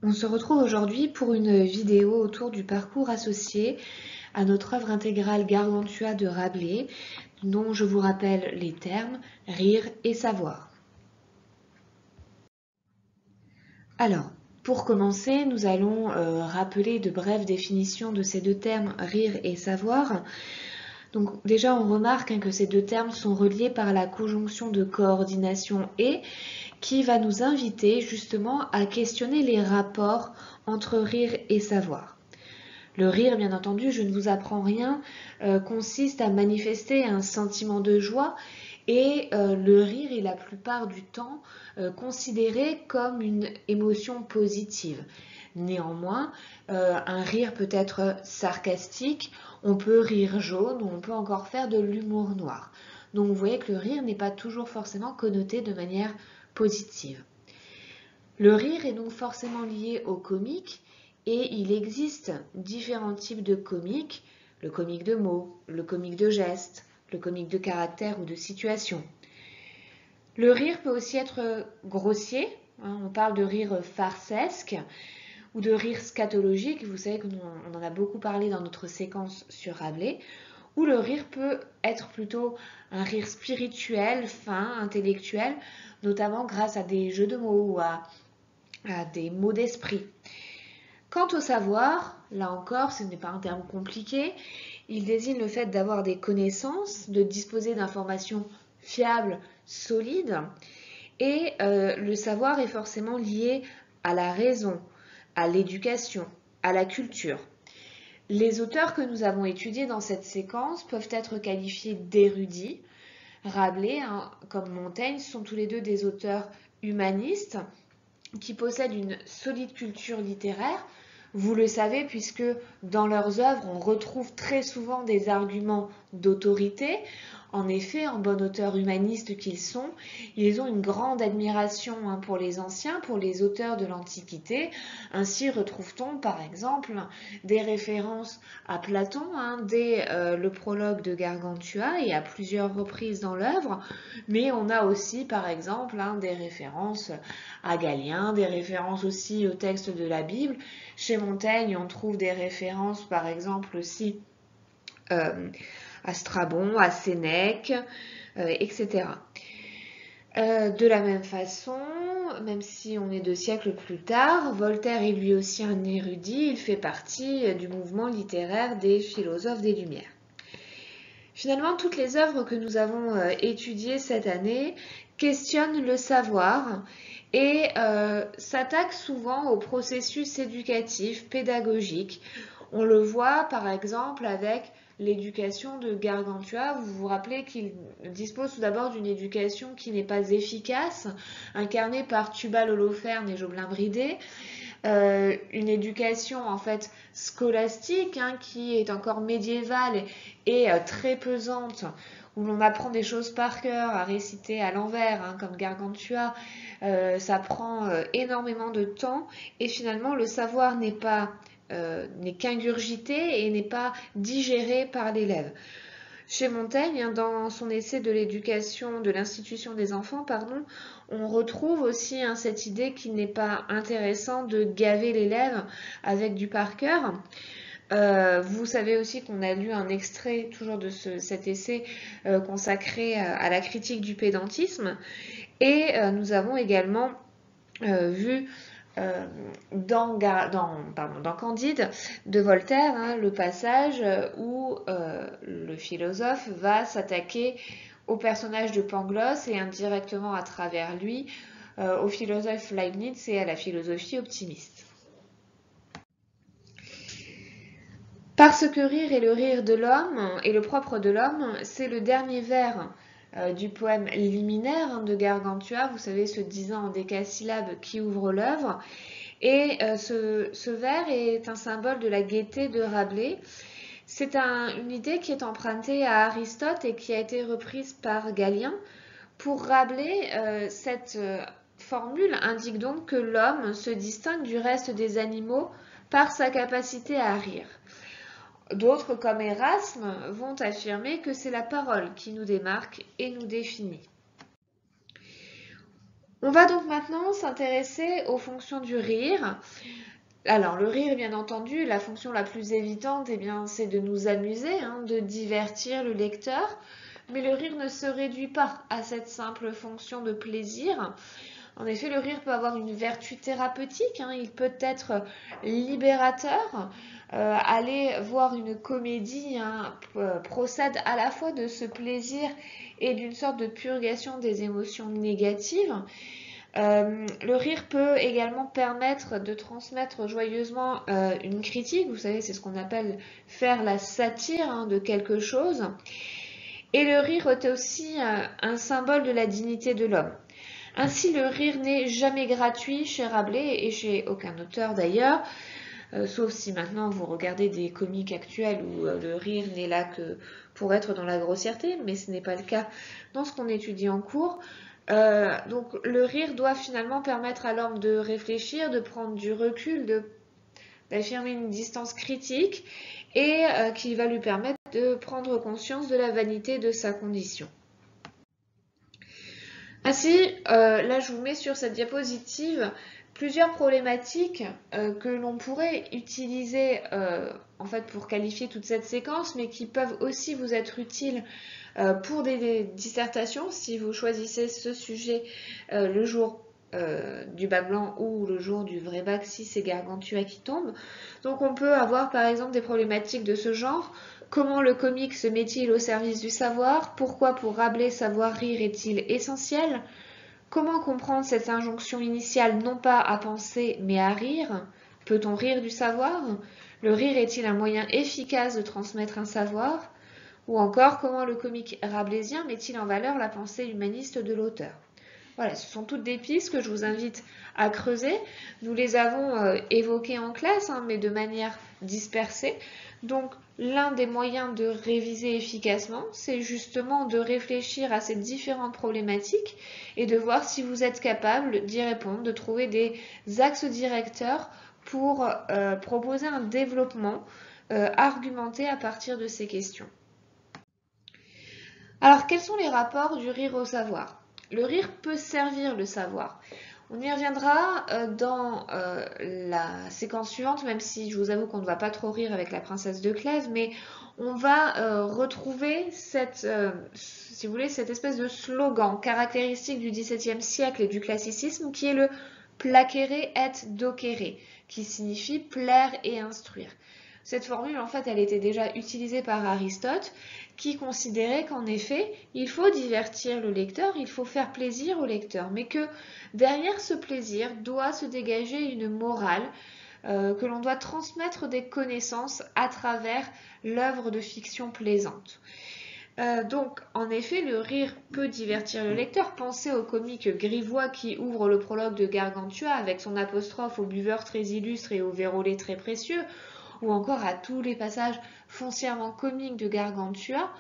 On se retrouve aujourd'hui pour une vidéo autour du parcours associé à notre œuvre intégrale Gargantua de Rabelais, dont je vous rappelle les termes rire et savoir. Alors, pour commencer, nous allons rappeler de brèves définitions de ces deux termes rire et savoir. Donc déjà, on remarque que ces deux termes sont reliés par la conjonction de coordination et qui va nous inviter justement à questionner les rapports entre rire et savoir. Le rire, bien entendu, je ne vous apprends rien, consiste à manifester un sentiment de joie et le rire est la plupart du temps considéré comme une émotion positive. Néanmoins, un rire peut être sarcastique, on peut rire jaune ou on peut encore faire de l'humour noir. Donc vous voyez que le rire n'est pas toujours forcément connoté de manière positive. Le rire est donc forcément lié au comique et il existe différents types de comiques, le comique de mots, le comique de gestes, le comique de caractère ou de situation. Le rire peut aussi être grossier, on parle de rire farcesque ou de rire scatologique, vous savez qu'on en a beaucoup parlé dans notre séquence sur Rabelais, ou le rire peut être plutôt un rire spirituel, fin, intellectuel, notamment grâce à des jeux de mots ou à des mots d'esprit. Quant au savoir, là encore, ce n'est pas un terme compliqué, il désigne le fait d'avoir des connaissances, de disposer d'informations fiables, solides, et le savoir est forcément lié à la raison, à l'éducation, à la culture. Les auteurs que nous avons étudiés dans cette séquence peuvent être qualifiés d'érudits. Rabelais, comme Montaigne, sont tous les deux des auteurs humanistes qui possèdent une solide culture littéraire. Vous le savez puisque dans leurs œuvres, on retrouve très souvent des arguments d'autorité. En effet, en bon auteur humaniste qu'ils sont, ils ont une grande admiration pour les anciens, pour les auteurs de l'Antiquité. Ainsi retrouve-t-on par exemple des références à Platon dès le prologue de Gargantua et à plusieurs reprises dans l'œuvre, mais on a aussi par exemple des références à Galien, des références aussi au texte de la Bible. Chez Montaigne, on trouve des références par exemple aussi à Strabon, à Sénèque, etc. De la même façon, même si on est 2 siècles plus tard, Voltaire est lui aussi un érudit, il fait partie du mouvement littéraire des philosophes des Lumières. Finalement, toutes les œuvres que nous avons étudiées cette année questionnent le savoir et s'attaquent souvent au processus éducatif, pédagogique. On le voit par exemple avec l'éducation de Gargantua. Vous vous rappelez qu'il dispose tout d'abord d'une éducation qui n'est pas efficace, incarnée par Tubal Holoferne et Joblin Bridé. Une éducation en fait scolastique qui est encore médiévale et très pesante, où l'on apprend des choses par cœur, à réciter à l'envers, comme Gargantua. Ça prend énormément de temps et finalement le savoir n'est qu'ingurgité et n'est pas digéré par l'élève. Chez Montaigne, dans son essai de l'éducation, de l'institution des enfants, on retrouve aussi cette idée qu'il n'est pas intéressant de gaver l'élève avec du par cœur. Vous savez aussi qu'on a lu un extrait toujours de cet essai consacré à la critique du pédantisme et nous avons également vu dans Candide de Voltaire, le passage où le philosophe va s'attaquer au personnage de Pangloss et indirectement à travers lui au philosophe Leibniz et à la philosophie optimiste. Parce que rire est le rire de l'homme et le propre de l'homme, c'est le dernier vers du poème liminaire de Gargantua, vous savez, ce 10 ans en décasyllabes qui ouvre l'œuvre. Et ce vers est un symbole de la gaieté de Rabelais. C'est une idée qui est empruntée à Aristote et qui a été reprise par Galien. Pour Rabelais, cette formule indique donc que l'homme se distingue du reste des animaux par sa capacité à rire. D'autres, comme Erasme, vont affirmer que c'est la parole qui nous démarque et nous définit. On va donc maintenant s'intéresser aux fonctions du rire. Alors, le rire, bien entendu, la fonction la plus évidente, eh bien, c'est de nous amuser, hein, de divertir le lecteur. Mais le rire ne se réduit pas à cette simple fonction de plaisir. En effet, le rire peut avoir une vertu thérapeutique, hein, il peut être libérateur. Aller voir une comédie, hein, procède à la fois de ce plaisir et d'une sorte de purgation des émotions négatives. Le rire peut également permettre de transmettre joyeusement une critique. Vous savez, c'est ce qu'on appelle faire la satire, hein, de quelque chose. Et le rire est aussi un symbole de la dignité de l'homme. Ainsi, le rire n'est jamais gratuit chez Rabelais et chez aucun auteur d'ailleurs, sauf si maintenant vous regardez des comiques actuels où le rire n'est là que pour être dans la grossièreté, mais ce n'est pas le cas dans ce qu'on étudie en cours. Donc le rire doit finalement permettre à l'homme de réfléchir, de prendre du recul, d'affirmer une distance critique et qui va lui permettre de prendre conscience de la vanité de sa condition. Ainsi, là je vous mets sur cette diapositive plusieurs problématiques que l'on pourrait utiliser en fait pour qualifier toute cette séquence, mais qui peuvent aussi vous être utiles pour des dissertations si vous choisissez ce sujet le jour du bac blanc ou le jour du vrai bac si c'est Gargantua qui tombe. Donc on peut avoir par exemple des problématiques de ce genre. Comment le comique se met-il au service du savoir? Pourquoi pour Rabelais savoir-rire est-il essentiel? Comment comprendre cette injonction initiale non pas à penser mais à rire? Peut-on rire du savoir? Le rire est-il un moyen efficace de transmettre un savoir? Ou encore, comment le comique rabelaisien met-il en valeur la pensée humaniste de l'auteur? Voilà, ce sont toutes des pistes que je vous invite à creuser. Nous les avons évoquées en classe, hein, mais de manière dispersée. Donc, l'un des moyens de réviser efficacement, c'est justement de réfléchir à ces différentes problématiques et de voir si vous êtes capable d'y répondre, de trouver des axes directeurs pour proposer un développement argumenté à partir de ces questions. Alors, quels sont les rapports du rire au savoir? Le rire peut servir le savoir. On y reviendra dans la séquence suivante, même si je vous avoue qu'on ne va pas trop rire avec la princesse de Clèves, mais on va retrouver si vous voulez, cette espèce de slogan caractéristique du XVIIe siècle et du classicisme qui est le placere et docere, qui signifie plaire et instruire. Cette formule, en fait, elle était déjà utilisée par Aristote, qui considérait qu'en effet, il faut divertir le lecteur, il faut faire plaisir au lecteur, mais que derrière ce plaisir doit se dégager une morale, que l'on doit transmettre des connaissances à travers l'œuvre de fiction plaisante. Donc, en effet, le rire peut divertir le lecteur. Pensez au comique grivois qui ouvre le prologue de Gargantua avec son apostrophe aux buveurs très illustres et aux vérolés très précieux, ou encore à tous les passages foncièrement comiques de Gargantua.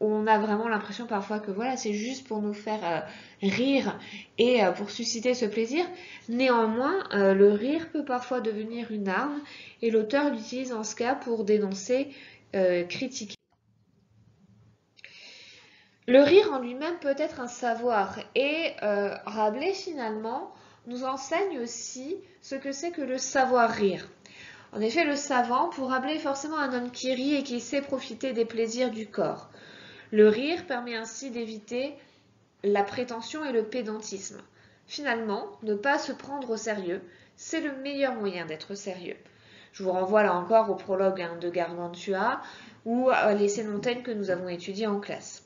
On a vraiment l'impression parfois que voilà, c'est juste pour nous faire rire et pour susciter ce plaisir. Néanmoins, le rire peut parfois devenir une arme et l'auteur l'utilise en ce cas pour dénoncer, critiquer. Le rire en lui-même peut être un savoir et Rabelais finalement nous enseigne aussi ce que c'est que le savoir-rire. En effet, le savant, pour Rabelais, est forcément un homme qui rit et qui sait profiter des plaisirs du corps. Le rire permet ainsi d'éviter la prétention et le pédantisme. Finalement, ne pas se prendre au sérieux, c'est le meilleur moyen d'être sérieux. Je vous renvoie là encore au prologue de Gargantua ou à l'essai de Montaigne que nous avons étudié en classe.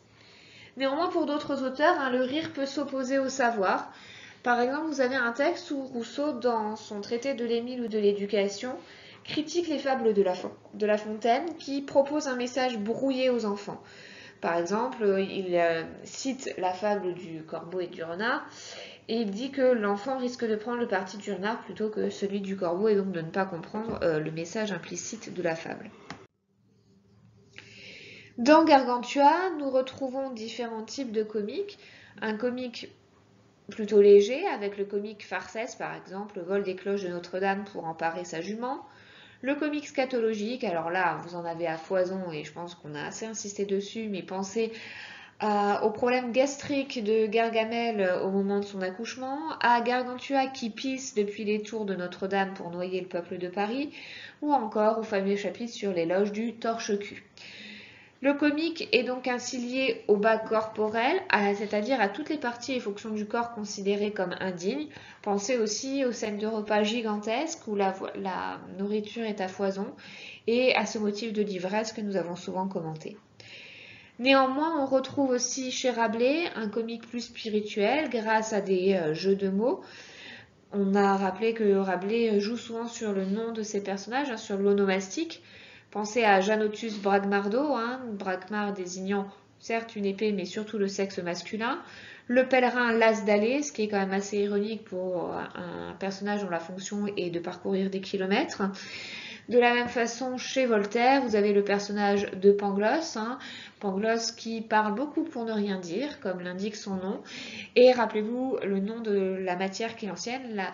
Néanmoins, pour d'autres auteurs, le rire peut s'opposer au savoir. Par exemple, vous avez un texte où Rousseau, dans son traité de l'Émile ou de l'éducation, critique les fables de La Fontaine qui proposent un message brouillé aux enfants. Par exemple, il cite la fable du corbeau et du renard et il dit que l'enfant risque de prendre le parti du renard plutôt que celui du corbeau et donc de ne pas comprendre le message implicite de la fable. Dans Gargantua, nous retrouvons différents types de comiques. Un comique plutôt léger, avec le comique farcès, par exemple, le vol des cloches de Notre-Dame pour emparer sa jument. Le comique scatologique, alors là, vous en avez à foison et je pense qu'on a assez insisté dessus, mais pensez au problème gastrique de Gargamel au moment de son accouchement, à Gargantua qui pisse depuis les tours de Notre-Dame pour noyer le peuple de Paris, ou encore au fameux chapitre sur l'éloge du torche-cul. Le comique est donc ainsi lié au bas corporel, c'est-à-dire à toutes les parties et fonctions du corps considérées comme indignes. Pensez aussi aux scènes de repas gigantesques où la nourriture est à foison et à ce motif de l'ivresse que nous avons souvent commenté. Néanmoins, on retrouve aussi chez Rabelais un comique plus spirituel grâce à des jeux de mots. On a rappelé que Rabelais joue souvent sur le nom de ses personnages, sur l'onomastique. Pensez à Janotus Bragmardo, Bragmar désignant certes une épée, mais surtout le sexe masculin. Le pèlerin las d'aller, ce qui est quand même assez ironique pour un personnage dont la fonction est de parcourir des kilomètres. De la même façon, chez Voltaire, vous avez le personnage de Pangloss, Pangloss qui parle beaucoup pour ne rien dire, comme l'indique son nom. Et rappelez-vous le nom de la matière qui est ancienne, la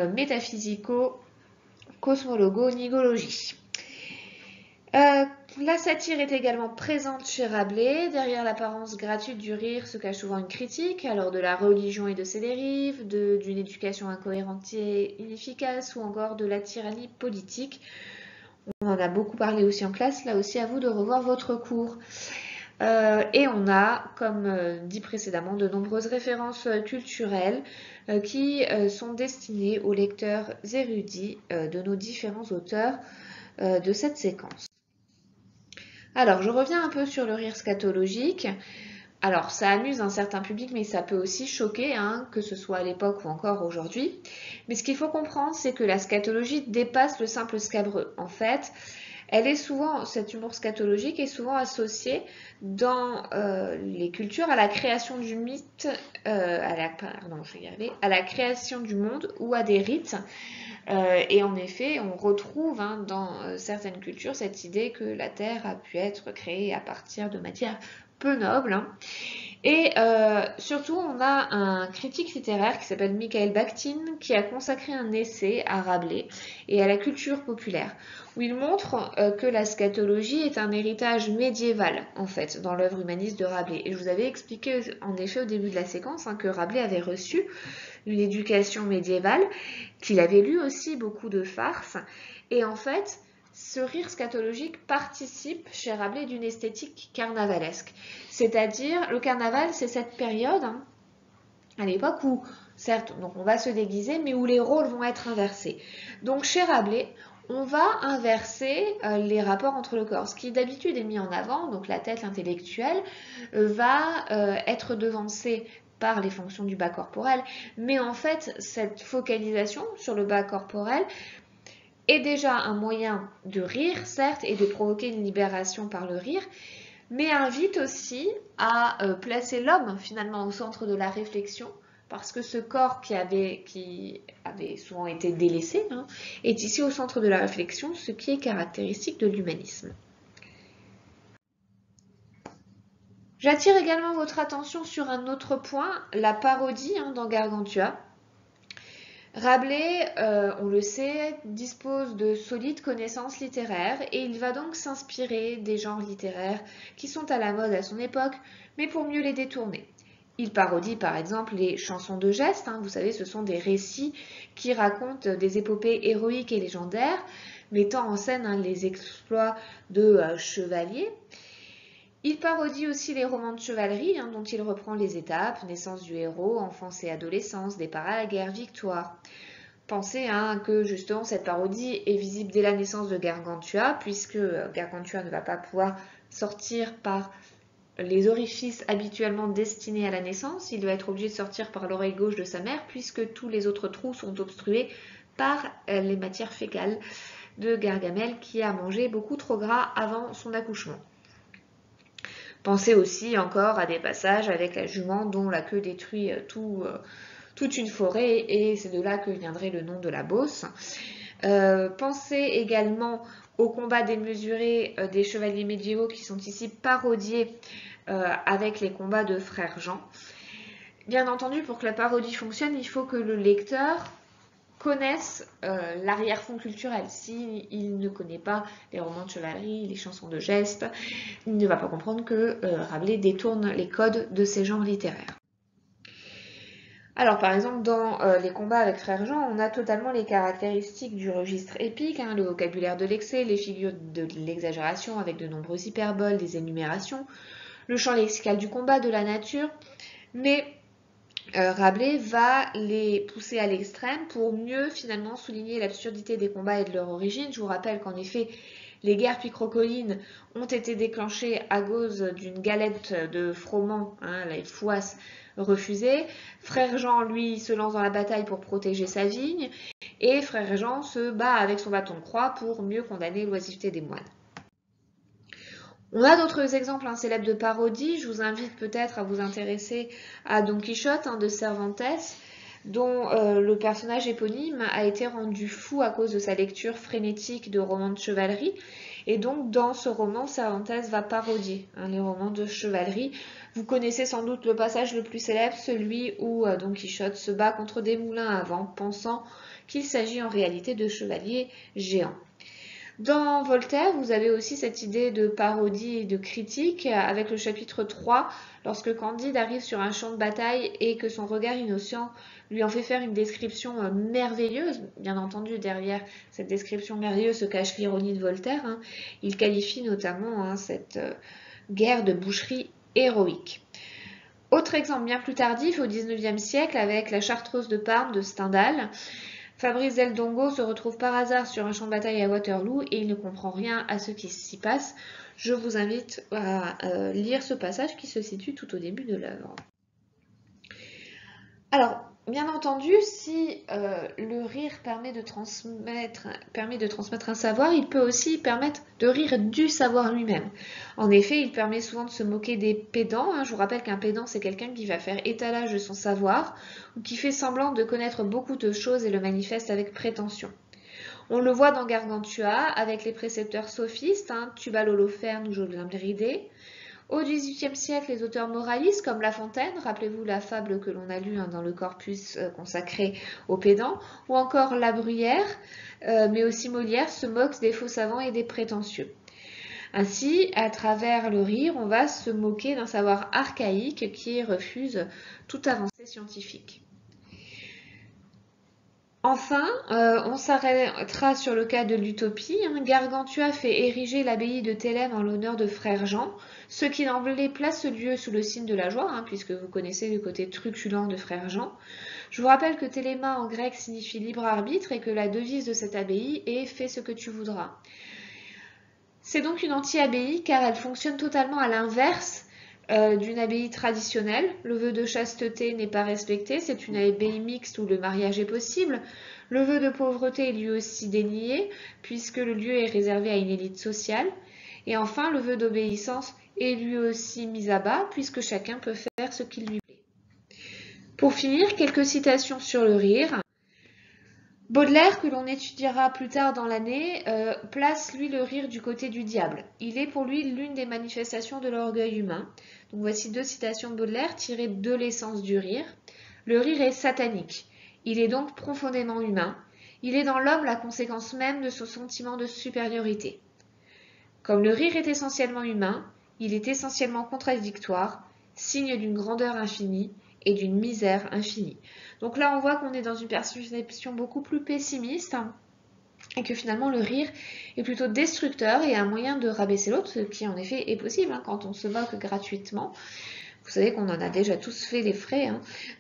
métaphysico-cosmologo-nigologie. La satire est également présente chez Rabelais. Derrière l'apparence gratuite du rire se cache souvent une critique, alors de la religion et de ses dérives, d'une éducation incohérente et inefficace, ou encore de la tyrannie politique. On en a beaucoup parlé aussi en classe, là aussi à vous de revoir votre cours. Et on a, comme dit précédemment, de nombreuses références culturelles qui sont destinées aux lecteurs érudits de nos différents auteurs de cette séquence. Alors, je reviens un peu sur le rire scatologique. Alors, ça amuse un certain public, mais ça peut aussi choquer, que ce soit à l'époque ou encore aujourd'hui. Mais ce qu'il faut comprendre, c'est que la scatologie dépasse le simple scabreux. En fait, cet humour scatologique est souvent associé dans les cultures à la création du mythe, à la création du monde ou à des rites. Et en effet, on retrouve dans certaines cultures cette idée que la Terre a pu être créée à partir de matière peu noble. Et surtout, on a un critique littéraire qui s'appelle Michael Bakhtin qui a consacré un essai à Rabelais et à la culture populaire, où il montre que la scatologie est un héritage médiéval, en fait, dans l'œuvre humaniste de Rabelais. Et je vous avais expliqué, en effet, au début de la séquence, que Rabelais avait reçu une éducation médiévale, qu'il avait lu aussi beaucoup de farces, et en fait, ce rire scatologique participe chez Rabelais d'une esthétique carnavalesque. C'est-à-dire, le carnaval, c'est cette période, à l'époque où, certes, donc on va se déguiser, mais où les rôles vont être inversés. Donc chez Rabelais, on va inverser les rapports entre le corps. Ce qui d'habitude est mis en avant, donc la tête intellectuelle, va être devancée par les fonctions du bas corporel, mais en fait, cette focalisation sur le bas corporel est déjà un moyen de rire, certes, et de provoquer une libération par le rire, mais invite aussi à placer l'homme finalement au centre de la réflexion, parce que ce corps qui avait souvent été délaissé est ici au centre de la réflexion, ce qui est caractéristique de l'humanisme. J'attire également votre attention sur un autre point, la parodie dans Gargantua. Rabelais, on le sait, dispose de solides connaissances littéraires et il va donc s'inspirer des genres littéraires qui sont à la mode à son époque, mais pour mieux les détourner. Il parodie par exemple les chansons de geste, vous savez, ce sont des récits qui racontent des épopées héroïques et légendaires, mettant en scène les exploits de chevaliers. Il parodie aussi les romans de chevalerie, dont il reprend les étapes, naissance du héros, enfance et adolescence, départ à la guerre, victoire. Pensez que justement cette parodie est visible dès la naissance de Gargantua, puisque Gargantua ne va pas pouvoir sortir par les orifices habituellement destinés à la naissance, il va être obligé de sortir par l'oreille gauche de sa mère, puisque tous les autres trous sont obstrués par les matières fécales de Gargamel, qui a mangé beaucoup trop gras avant son accouchement. Pensez aussi encore à des passages avec la jument dont la queue détruit toute une forêt, et c'est de là que viendrait le nom de la Beauce. Pensez également aux combats démesurés des chevaliers médiévaux qui sont ici parodiés avec les combats de frère Jean. Bien entendu, pour que la parodie fonctionne, il faut que le lecteur connaisse l'arrière-fond culturel. S'il ne connaît pas les romans de chevalerie, les chansons de gestes, il ne va pas comprendre que Rabelais détourne les codes de ces genres littéraires. Alors par exemple dans les combats avec Frère Jean, on a totalement les caractéristiques du registre épique, hein, le vocabulaire de l'excès, les figures de l'exagération avec de nombreuses hyperboles, des énumérations, le champ lexical du combat, de la nature, mais Rabelais va les pousser à l'extrême pour mieux finalement souligner l'absurdité des combats et de leur origine. Je vous rappelle qu'en effet, les guerres picrocolines ont été déclenchées à cause d'une galette de froment, hein, la fouasse refusée. Frère Jean, lui, se lance dans la bataille pour protéger sa vigne, et Frère Jean se bat avec son bâton de croix pour mieux condamner l'oisiveté des moines. On a d'autres exemples célèbres de parodies. Je vous invite peut-être à vous intéresser à Don Quichotte de Cervantes, dont le personnage éponyme a été rendu fou à cause de sa lecture frénétique de romans de chevalerie. Et donc, dans ce roman, Cervantes va parodier les romans de chevalerie. Vous connaissez sans doute le passage le plus célèbre, celui où Don Quichotte se bat contre des moulins à vent, pensant qu'il s'agit en réalité de chevaliers géants. Dans Voltaire, vous avez aussi cette idée de parodie et de critique avec le chapitre 3, lorsque Candide arrive sur un champ de bataille et que son regard innocent lui en fait faire une description merveilleuse. Bien entendu, derrière cette description merveilleuse se cache l'ironie de Voltaire. Hein. Il qualifie notamment cette guerre de boucherie héroïque. Autre exemple bien plus tardif, au XIXe siècle, avec la Chartreuse de Parme de Stendhal. Fabrice Del Dongo se retrouve par hasard sur un champ de bataille à Waterloo et il ne comprend rien à ce qui s'y passe. Je vous invite à lire ce passage qui se situe tout au début de l'œuvre. Alors, bien entendu, si le rire permet de transmettre un savoir, il peut aussi permettre de rire du savoir lui-même. En effet, il permet souvent de se moquer des pédants. Hein. Je vous rappelle qu'un pédant, c'est quelqu'un qui va faire étalage de son savoir ou qui fait semblant de connaître beaucoup de choses et le manifeste avec prétention. On le voit dans Gargantua avec les précepteurs sophistes, Tubal Holoferne ou Jolin Bridé. Au XVIIIe siècle, les auteurs moralistes comme La Fontaine, rappelez-vous la fable que l'on a lue dans le corpus consacré aux pédants, ou encore La Bruyère, mais aussi Molière se moque des faux savants et des prétentieux. Ainsi, à travers le rire, on va se moquer d'un savoir archaïque qui refuse toute avancée scientifique. Enfin, on s'arrêtera sur le cas de l'utopie. Gargantua fait ériger l'abbaye de Thélème en l'honneur de Frère Jean, ce qui d'emblée place ce lieu sous le signe de la joie, puisque vous connaissez le côté truculent de Frère Jean. Je vous rappelle que Téléma en grec signifie libre arbitre et que la devise de cette abbaye est « fais ce que tu voudras ». C'est donc une anti-abbaye car elle fonctionne totalement à l'inverse d'une abbaye traditionnelle. Le vœu de chasteté n'est pas respecté, c'est une abbaye mixte où le mariage est possible. Le vœu de pauvreté est lui aussi dénié, puisque le lieu est réservé à une élite sociale. Et enfin, le vœu d'obéissance est lui aussi mis à bas, puisque chacun peut faire ce qu'il lui plaît. Pour finir, quelques citations sur le rire. Baudelaire, que l'on étudiera plus tard dans l'année, place lui le rire du côté du diable. Il est pour lui l'une des manifestations de l'orgueil humain. Donc voici deux citations de Baudelaire tirées de l'essence du rire. Le rire est satanique. Il est donc profondément humain. Il est dans l'homme la conséquence même de son sentiment de supériorité. Comme le rire est essentiellement humain, il est essentiellement contradictoire, signe d'une grandeur infinie et d'une misère infinie. Donc là, on voit qu'on est dans une perception beaucoup plus pessimiste et que finalement le rire est plutôt destructeur et un moyen de rabaisser l'autre, ce qui en effet est possible quand on se moque gratuitement. Vous savez qu'on en a déjà tous fait les frais,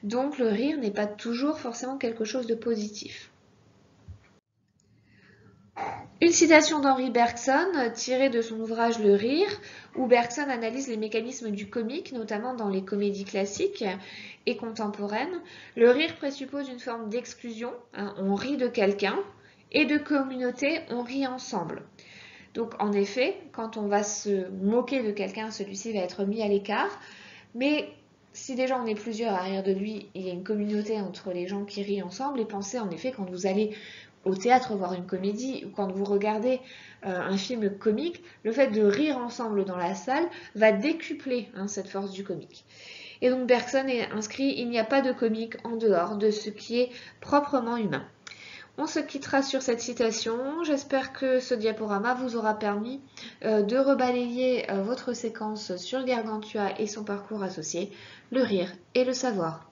donc le rire n'est pas toujours forcément quelque chose de positif. Une citation d'Henri Bergson tirée de son ouvrage Le Rire, où Bergson analyse les mécanismes du comique, notamment dans les comédies classiques et contemporaines. Le rire présuppose une forme d'exclusion, on rit de quelqu'un, et de communauté, on rit ensemble. Donc en effet, quand on va se moquer de quelqu'un, celui-ci va être mis à l'écart, mais si déjà on est plusieurs à rire de lui, il y a une communauté entre les gens qui rient ensemble, et pensez en effet quand vous allez au théâtre voir une comédie ou quand vous regardez un film comique, le fait de rire ensemble dans la salle va décupler cette force du comique. Et donc Bergson est inscrit, il n'y a pas de comique en dehors de ce qui est proprement humain. On se quittera sur cette citation. J'espère que ce diaporama vous aura permis de rebalayer votre séquence sur Gargantua et son parcours associé, le rire et le savoir.